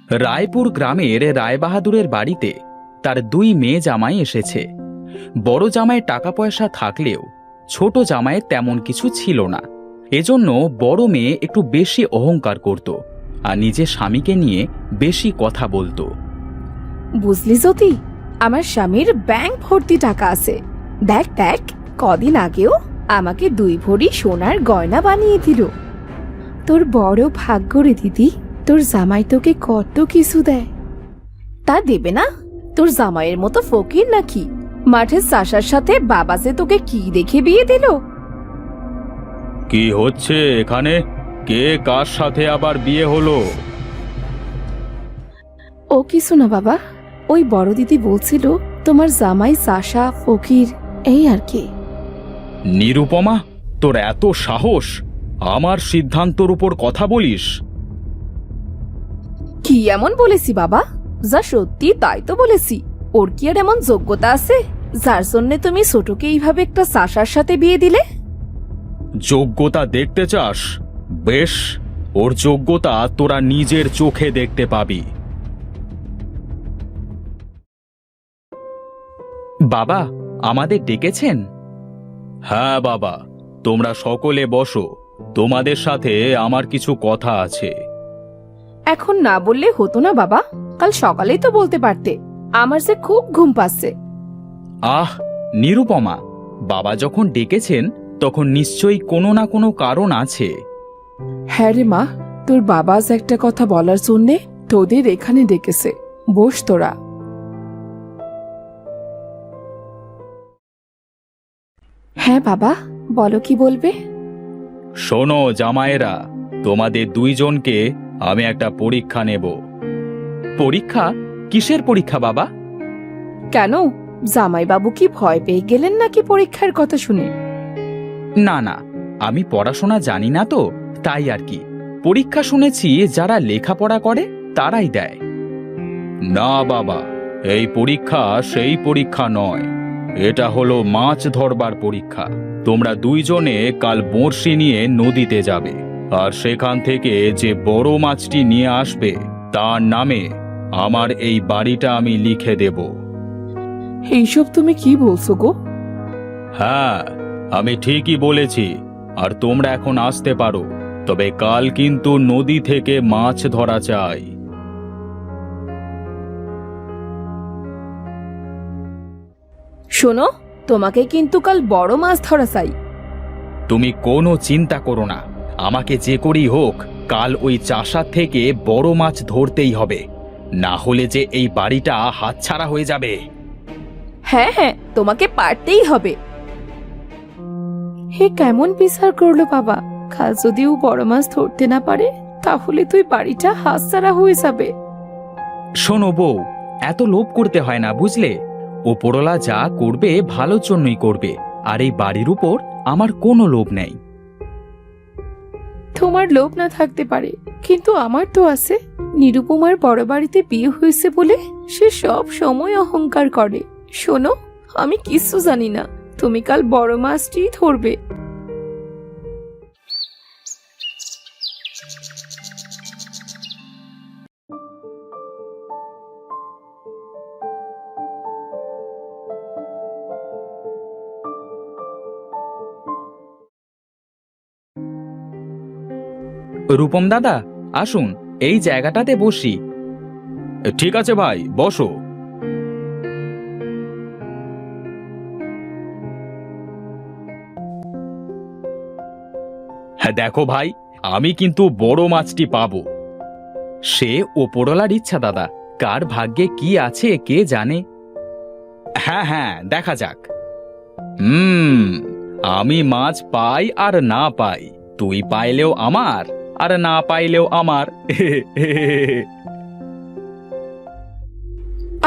রায়পুর গ্রামের রায়বাহাদুরের বাড়িতে তার দুই মেয়ে জামাই এসেছে। বড় জামাই টাকা পয়সা থাকলেও ছোট জামাইয়ের তেমন কিছু ছিল না। এজন্য বড় মেয়ে একটু বেশি অহংকার করত আর নিজের স্বামীকে নিয়ে বেশি কথা বলতো। বুঝলি জ্যোতি, আমার স্বামীর ব্যাংক ভর্তি টাকা আছে। দেখ দেখ, কদিন আগেও আমাকে 2 ভরি সোনার গয়না বানিয়ে দিল। তোর বড় ভাগ্য রে দিদি, তোর জামাই তোকে কত কিছু দেয়। তা দেবে না? তোর জামাইয়ের মতো ফকির নাকি? মাঠের চাষার সাথে বাবা যে তোকে কি দেখে বিয়ে দিল। কি হচ্ছে এখানে? কে কার সাথে আবার বিয়ে হলো? ও কিছু না বাবা, ওই বড় দিদি বলছিল তোমার জামাই চাষা ফকির, এই আর কি। নিরুপমা, তোর এত সাহস আমার সিদ্ধান্তর উপর কথা বলিস? কি এমন বলেছি বাবা? যা সত্যি তাই তো বলেছি। ওর কি আর এমন যোগ্যতা আছে যার জন্য তুমি ছোটকে এইভাবে একটা চাষার সাথে বিয়ে দিলে? যোগ্যতা দেখতে চাস? বেশ, ওর যোগ্যতা তোরা নিজের চোখে দেখতে পাবি। বাবা, আমাদের ডেকেছেন? হ্যাঁ বাবা, তোমরা সকলে বসো। তোমাদের সাথে আমার কিছু কথা আছে। এখন না বললে হতো না বাবা? কাল সকালেই তো বলতে পারতে। আমার যে খুব ঘুম পাচ্ছে। আহ নিরুপমা, বাবা যখন ডেকেছেন তখন নিশ্চয়ই কোনো না কোনো কারণ আছে। হ্যাঁ রে মা, তোর বাবা আজ একটা কথা বলার জন্যে তোদের এখানে ডেকেছে। বস তোরা। হ্যাঁ বাবা, বলো কি বলবে? শোনো জামাইরা, তোমাদের দুইজনকে আমি একটা পরীক্ষা নেব। পরীক্ষা? কিসের পরীক্ষা বাবা? কেন, জামাইবাবু কি ভয় পেয়ে গেলেন নাকি পরীক্ষার কথা শুনে? না না, আমি পড়াশোনা জানি না তো, তাই আর কি। পরীক্ষা শুনেছি যারা লেখাপড়া করে তারাই দেয়। না বাবা, এই পরীক্ষা সেই পরীক্ষা নয়। এটা হলো মাছ ধরবার পরীক্ষা। তোমরা দুইজনে কাল বড়শি নিয়ে নদীতে যাবে, আর সেখান থেকে যে বড় মাছটি নিয়ে আসবে তার নামে আমার এই বাড়িটা আমি লিখে দেব। এইসব তুমি কি বলছো গো? হ্যাঁ, আমি ঠিকই বলেছি। আর তোমরা এখন আসতে পারো, তবে কাল কিন্তু নদী থেকে মাছ ধরা চাই। শোনো, তোমাকে কিন্তু কাল বড় মাছ ধরা চাই। তুমি কোনো চিন্তা করো না, আমাকে যে করেই হোক কাল ওই চাষার থেকে বড় মাছ ধরতেই হবে, না হলে যে এই বাড়িটা হাতছাড়া হয়ে যাবে। হ্যাঁ হ্যাঁ, তোমাকে পারতেই হবে। হে কেমন বিচার করলো বাবা! কাল যদি ও বড় মাছ ধরতে না পারে তাহলে তুই বাড়িটা হাতছাড়া হয়ে যাবে। শোনো বউ, এত লোভ করতে হয় না বুঝলে। ওপরওয়ালা যা করবে ভালোর জন্যই করবে, আর এই বাড়ির উপর আমার কোনো লোভ নেই। তোমার লোভ না থাকতে পারে, কিন্তু আমার তো আছে। নিরুপমার বড় বাড়িতে বিয়ে হয়েছে বলে সে সব সময় অহংকার করে। শোনো, আমি কিছু জানি না, তুমি কাল বড় মাছটি ধরবে। রূপম দাদা, আসুন এই জায়গাটাতে বসি। ঠিক আছে ভাই, বসো। হ্যাঁ দেখো ভাই, আমি কিন্তু বড় মাছটি পাবো। সে ওপরওয়ালার ইচ্ছা দাদা, কার ভাগ্যে কি আছে কে জানে। হ্যাঁ হ্যাঁ, দেখা যাক। আমি মাছ পাই আর না পাই, তুই পাইলেও আমার আর না পাইলেও আমার।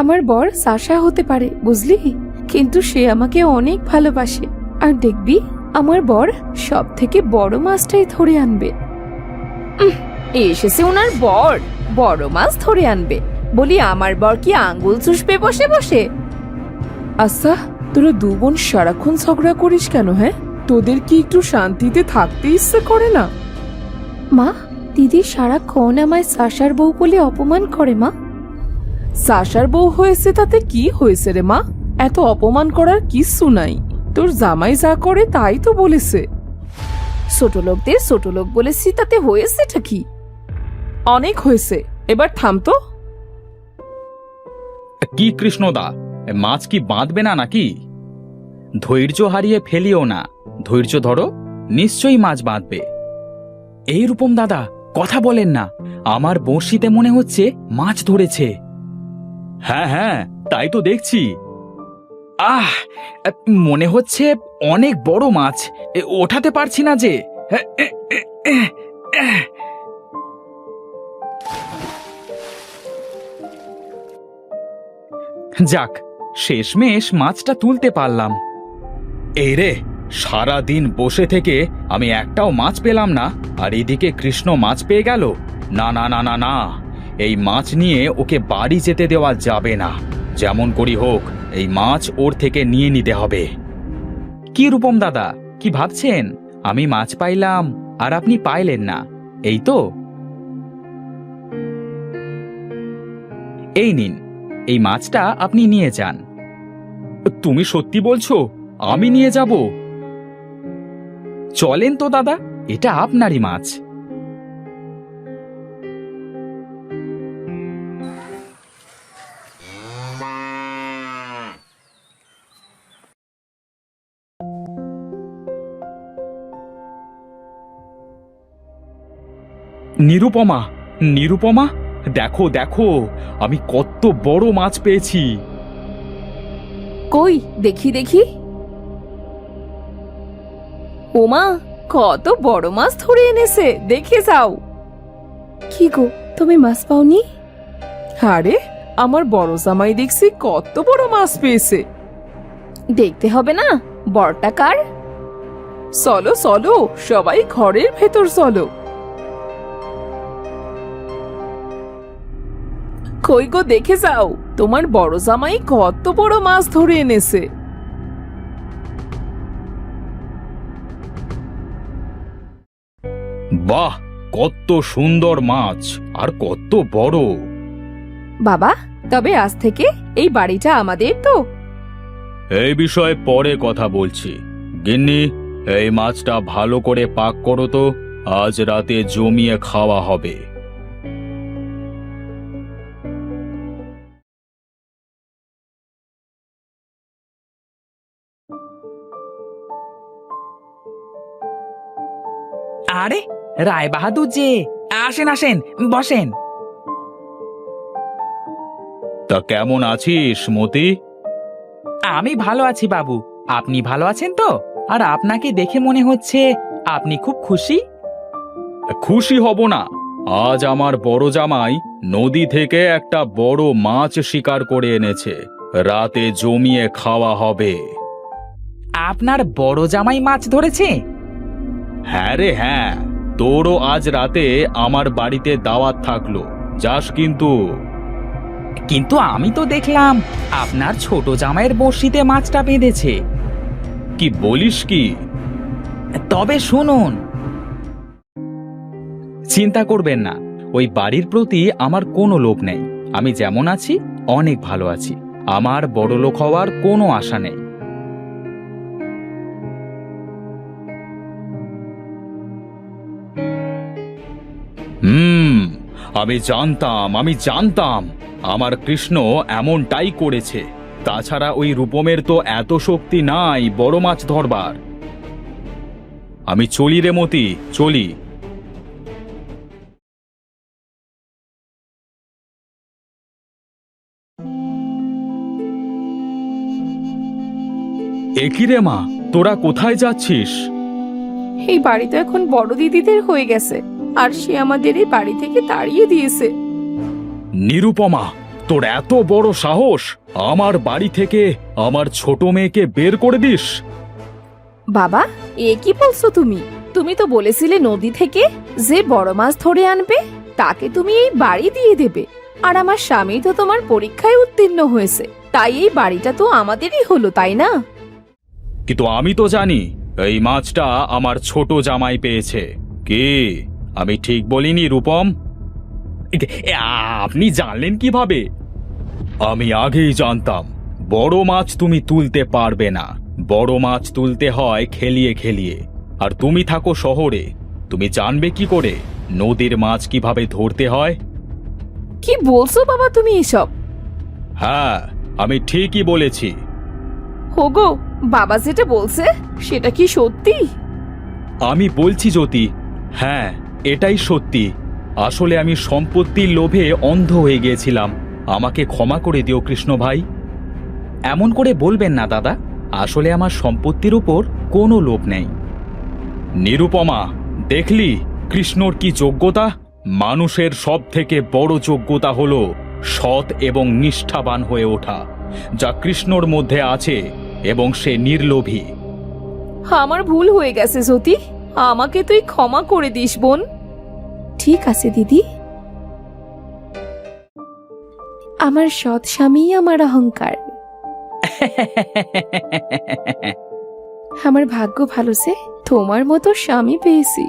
আমার বর সাশা হতে পারে বুঝলি, কিন্তু সে আমাকে অনেক ভালোবাসে। আর দেখবি আমার বর সব থেকে বড় মাছটাই ধরে আনবে। এসেছে ওনার বর বড় মাছ ধরে আনবে বলি, আমার বর কি আঙ্গুল চুষবে বসে বসে? আচ্ছা, তোরা 2 বোন সারাক্ষণ ঝগড়া করিস কেন? হ্যাঁ, তোদের কি একটু শান্তিতে থাকতে ইচ্ছে করে না? মা, দিদি সারাক্ষণ আমায় সাশার বউ বলে অপমান করে মা। সাশার বউ হয়েছে তাতে কি হয়েছে রে মা? এত অপমান করার কিচ্ছু নাই। তোর জামাই যা করে তাই তো বলেছে। ছোট লোকদের ছোট লোক বলেছি, তাতে হয়েছেটা কি? অনেক হয়েছে, এবার থাম তো। কি কৃষ্ণদা, মাছ কি বাঁধবে না নাকি? ধৈর্য হারিয়ে ফেলিও না, ধৈর্য ধরো, নিশ্চয়ই মাছ বাঁধবে। এই রূপম দাদা, কথা বলেন না, আমার বঁড়শিতে মনে হচ্ছে মাছ ধরেছে। হ্যাঁ হ্যাঁ, তাই তো দেখছি। আহ, মনে হচ্ছে অনেক বড় মাছ, ওঠাতে পারছি না যে। যাক, শেষমেশ মাছটা তুলতে পারলাম। এই রে, সারা দিন বসে থেকে আমি একটাও মাছ পেলাম না, আর এদিকে কৃষ্ণ মাছ পেয়ে গেল। না না না না না, এই মাছ নিয়ে ওকে বাড়ি যেতে দেওয়া যাবে না। যেমন করি হোক, এই মাছ ওর থেকে নিয়ে নিতে হবে। কি রূপম দাদা, কি ভাবছেন? আমি মাছ পাইলাম আর আপনি পাইলেন না, এই তো? এই নিন, এই মাছটা আপনি নিয়ে যান। তুমি সত্যি বলছো? আমি নিয়ে যাব? চলেন তো দাদা, এটা আপনারই মাছ। নিরুপমা, নিরুপমা, দেখো দেখো, আমি কত বড় মাছ পেয়েছি। কই দেখি দেখি। ওমা, কত বড় মাছ ধরে এনেছে, দেখে যাও। কি গো, তুমি মাছ পাওনি? আরে, আমার বড় জামাই দেখছি কত বড় মাছ পেয়েছে। দেখতে হবে না বড়টা কার? চলো চলো, সবাই ঘরের ভেতর চলো। কই গো, দেখে যাও, তোমার বড় জামাই কত বড় মাছ ধরে এনেছে। বাহ, কত সুন্দর মাছ, আর কত বড়। বাবা, তবে আজ থেকে এই বাড়িটা আমাদের তো? এই বিষয়ে পরে কথা বলছি। গিন্নি, এই মাছটা ভালো করে পাক করো তো, আজ রাতে জমিয়ে খাওয়া হবে। আরে, রায় বাহাদুর যে, আসেন আসেন, বসেন। তা কেমন আছিস মতি? আমি ভালো আছি বাবু, আপনি ভালো আছেন তো? আর আপনাকে দেখে মনে হচ্ছে আপনি খুব খুশি। খুশি হব না? আজ আমার বড় জামাই নদী থেকে একটা বড় মাছ শিকার করে এনেছে, রাতে জমিয়ে খাওয়া হবে। আপনার বড় জামাই মাছ ধরেছে? হ্যাঁ রে হ্যাঁ, তোরও আজ রাতে আমার বাড়িতে দাওয়াত থাকলো, যাস কিন্তু। কিন্তু আমি তো দেখলাম আপনার ছোট জামাইয়ের বড়শিতে মাছটা বেঁধেছে। কি বলিস কি? তবে শুনুন, চিন্তা করবেন না, ওই বাড়ির প্রতি আমার কোনো লোভ নেই। আমি যেমন আছি অনেক ভালো আছি, আমার বড়লোক হওয়ার কোনো আশা নেই। আমি জানতাম আমার কৃষ্ণ এমনটাই করেছে। তাছাড়া ওই রূপমের তো এত শক্তি নাই বড় মাছ ধরবার। আমি চলি রে মতি, চলি। একই রে মা, তোরা কোথায় যাচ্ছিস? এই বাড়ি তো এখন বড় দিদিদের হয়ে গেছে, আর সে আমাদের এই বাড়ি থেকে তাড়িয়ে দিয়েছে। নিরুপমা, তোর এত বড় সাহস, আমার বাড়ি থেকে আমার ছোট মেয়েকে বের করে দিস? বাবা, এ কি বলছো তুমি? তুমি তো বলেছিলে নদী থেকে যে বড় মাছ ধরে আনবে তাকে তুমি এই বাড়ি দিয়ে দেবে। আর আমার স্বামী তো তোমার পরীক্ষায় উত্তীর্ণ হয়েছে, তাই এই বাড়িটা তো আমাদেরই হলো, তাই না? কিন্তু আমি তো জানি এই মাছটা আমার ছোট জামাই পেয়েছে। কি, আমি ঠিক বলিনি রূপম? আপনি জানলেন কিভাবে? আমি আগেই জানতাম বড় মাছ তুমি তুলতে পারবে না। বড় মাছ তুলতে হয় খেলিয়ে খেলিয়ে। আর তুমি থাকো শহরে, তুমি জানবে কি করে নদীর মাছ কিভাবে ধরতে হয়? কি বলছো বাবা তুমি এসব? হ্যাঁ, আমি ঠিকই বলেছি। হোগো, বাবা যেটা বলছে সেটা কি সত্যি? আমি বলছি জ্যোতি, হ্যাঁ এটাই সত্যি। আসলে আমি সম্পত্তির লোভে অন্ধ হয়ে গিয়েছিলাম। আমাকে ক্ষমা করে দিও কৃষ্ণ ভাই। এমন করে বলবেন না দাদা, আসলে আমার সম্পত্তির উপর কোনো লোভ নেই। নিরুপমা, দেখলি কৃষ্ণর কি যোগ্যতা? মানুষের সব থেকে বড় যোগ্যতা হলো সৎ এবং নিষ্ঠাবান হয়ে ওঠা, যা কৃষ্ণর মধ্যে আছে, এবং সে নির্লোভী। আমার ভুল হয়ে গেছে জ্যোতি, আমাকে তুই ক্ষমা করে দিস বোন। ঠিক আছে দিদি। আমার সৎ স্বামী আমার অহংকার। আমার ভাগ্য ভালো যে তোমার মতো স্বামী পেয়েছি।